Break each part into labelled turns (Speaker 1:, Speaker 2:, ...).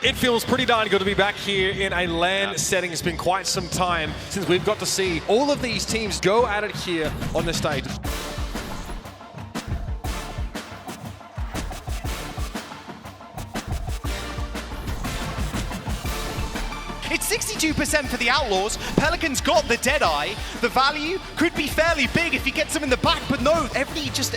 Speaker 1: It feels pretty darn good to be back here in a LAN setting. It's been quite some time since we've got to see all of these teams go at it here on the stage.
Speaker 2: It's 62% for the Outlaws. Pelican's got the Deadeye. The value could be fairly big if he gets them in the back, but no, everybody just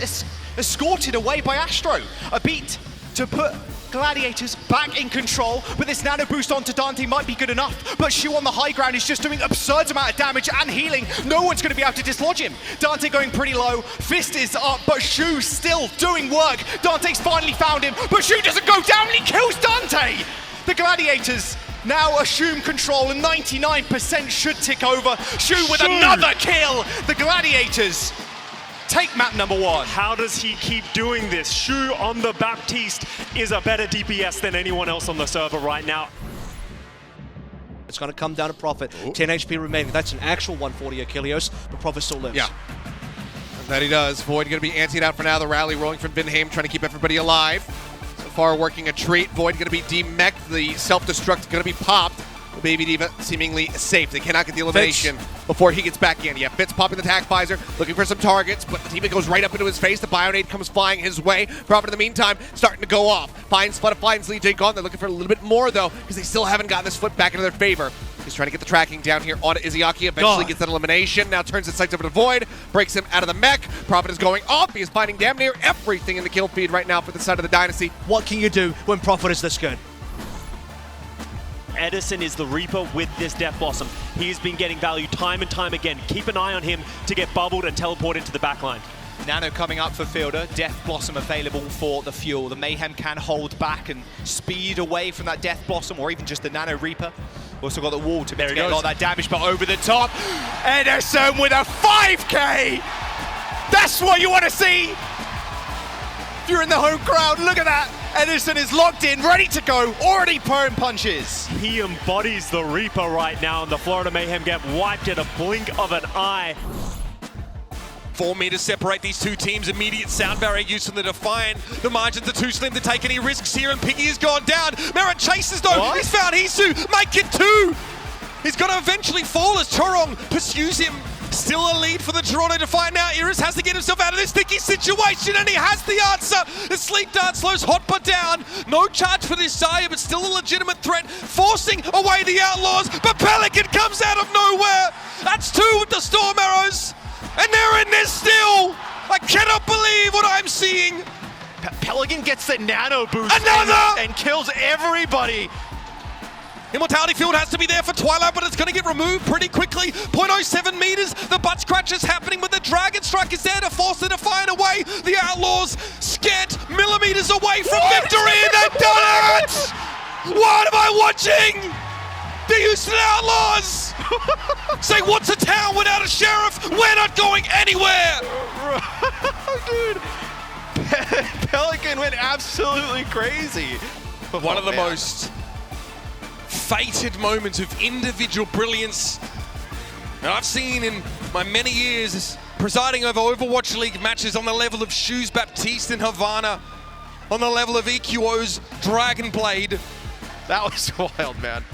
Speaker 2: escorted away by Astro. A beat to put Gladiators back in control, but this nano boost onto Dante might be good enough, but Shu on the high ground is just doing absurd amount of damage and healing. No one's going to be able to dislodge him. Dante going pretty low, Fist is up, but Shu still doing work. Dante's finally found him, but Shu doesn't go down and he kills Dante! The Gladiators now assume control and 99% should tick over. Shu with another kill! The Gladiators take map number 1.
Speaker 3: How does he keep doing this? Shu on the Baptiste is a better DPS than anyone else on the server right now.
Speaker 4: It's going to come down to Prophet. 10 HP remaining. That's an actual 140 Achilles, but Prophet still lives.
Speaker 5: Yeah. And that he does. Void going to be antied out for now. The rally rolling from Mayhem, trying to keep everybody alive. So far working a treat. Void going to be demech'd. The self-destruct going to be popped. Baby D.Va seemingly safe. They cannot get the elimination before he gets back in. Yeah, Fitz popping the tac visor, looking for some targets, but the D.Va goes right up into his face. The Bionade comes flying his way. Prophet in the meantime starting to go off. Finds Lee J gone. They're looking for a little bit more though, because they still haven't gotten this flip back into their favor. He's trying to get the tracking down here on Izayaki. Eventually gets that elimination. Now turns his sights over to Void. Breaks him out of the mech. Prophet is going off. He is finding damn near everything in the kill feed right now for the side of the Dynasty.
Speaker 4: What can you do when Prophet is this good?
Speaker 3: Edison is the Reaper with this Death Blossom. He's been getting value time and time again. Keep an eye on him to get bubbled and teleport into the backline.
Speaker 2: Nano coming up for Fielder. Death Blossom available for the fuel. The Mayhem can hold back and speed away from that Death Blossom or even just the Nano Reaper. Also got the wall to mitigate a lot of that damage, but over the top, Edison with a 5K! That's what you want to see! If you're in the home crowd, look at that! Edison is locked in, ready to go, already pouring punches.
Speaker 3: He embodies the Reaper right now, and the Florida Mayhem get wiped at a blink of an eye.
Speaker 1: 4 meters separate these two teams. Immediate sound barrier used from the Defiant. The margins are too slim to take any risks here, and Piggy has gone down. Merritt chases though. What? He's found Hisu. Make it 2. He's going to eventually fall as Torong pursues him. Still a lead for the Toronto Defiant now. Iris has to get himself out of this sticky situation, and he has the answer. The sleep dart slows Hotba down. No charge for this Saya, but still a legitimate threat, forcing away the Outlaws. But Pelican comes out of nowhere. That's 2 with the Storm Arrows, and they're in this still. I cannot believe what I'm seeing.
Speaker 2: Pelican gets the nano boost and kills everybody.
Speaker 1: Immortality Field has to be there for Twilight, but it's going to get removed pretty quickly. 0.07 meters. The butt scratch is happening, but the Dragon Strike is there to force the Defiant away. The Outlaws scant millimeters away from victory, and they've done it! What am I watching? The Houston Outlaws! Say, what's a town without a sheriff? We're not going anywhere!
Speaker 2: Dude, Pelican went absolutely crazy.
Speaker 1: One of the most fated moments of individual brilliance that I've seen in my many years presiding over Overwatch League matches on the level of Shu's Baptiste and Havana, on the level of EQO's Dragon Blade.
Speaker 2: That was wild, man.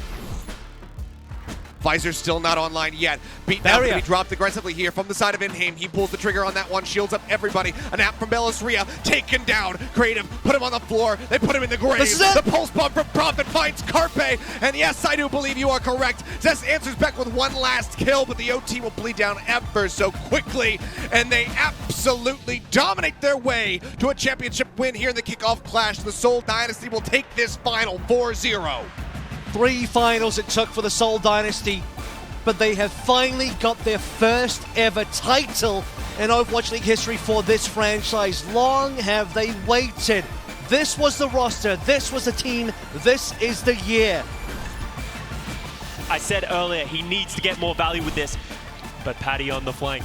Speaker 5: Visor's still not online yet. Beat down, he dropped aggressively here from the side of Mayhem. He pulls the trigger on that one, shields up everybody. A nap from Bellisria, taken down. Creative, put him on the floor. They put him in the grave. The pulse bomb from Prophet finds Carpe. And yes, I do believe you are correct. Zest answers back with one last kill, but the OT will bleed down ever so quickly. And they absolutely dominate their way to a championship win here in the Kickoff Clash. The Seoul Dynasty will take this final 4-0.
Speaker 4: 3 finals it took for the Seoul Dynasty, but they have finally got their first ever title in Overwatch League history for this franchise. Long have they waited. This was the roster, this was the team, this is the year.
Speaker 3: I said earlier, he needs to get more value with this, but Paddy on the flank.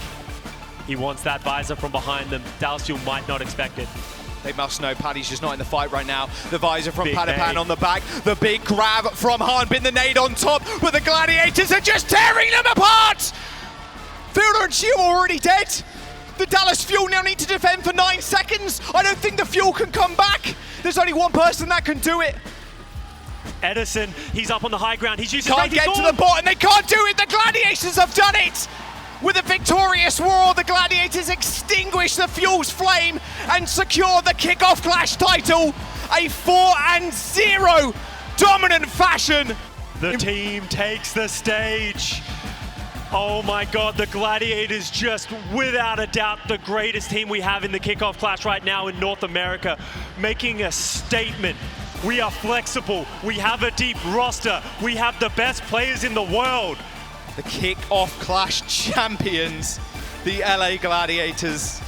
Speaker 3: He wants that visor from behind them. Dallas Fuel might not expect it.
Speaker 2: They must know Paddy's just not in the fight right now. The visor from Pelican on the back. The big grab from Hanbin, the nade on top, but the Gladiators are just tearing them apart! Fielder and Shield already dead. The Dallas Fuel now need to defend for 9 seconds. I don't think the Fuel can come back. There's only one person that can do it.
Speaker 3: Edison, he's up on the high ground. He's using
Speaker 2: Can't
Speaker 3: Raging
Speaker 2: get to
Speaker 3: Thorn.
Speaker 2: the bot, and they can't do it. The Gladiators have done it. With a victorious war, the Gladiators extinguish the Fuel's flame and secure the Kickoff Clash title. A 4-0 dominant fashion.
Speaker 3: The team takes the stage. Oh my God, the Gladiators just without a doubt the greatest team we have in the Kickoff Clash right now in North America, making a statement. We are flexible, we have a deep roster, we have the best players in the world.
Speaker 2: The Kickoff Clash champions, the LA Gladiators.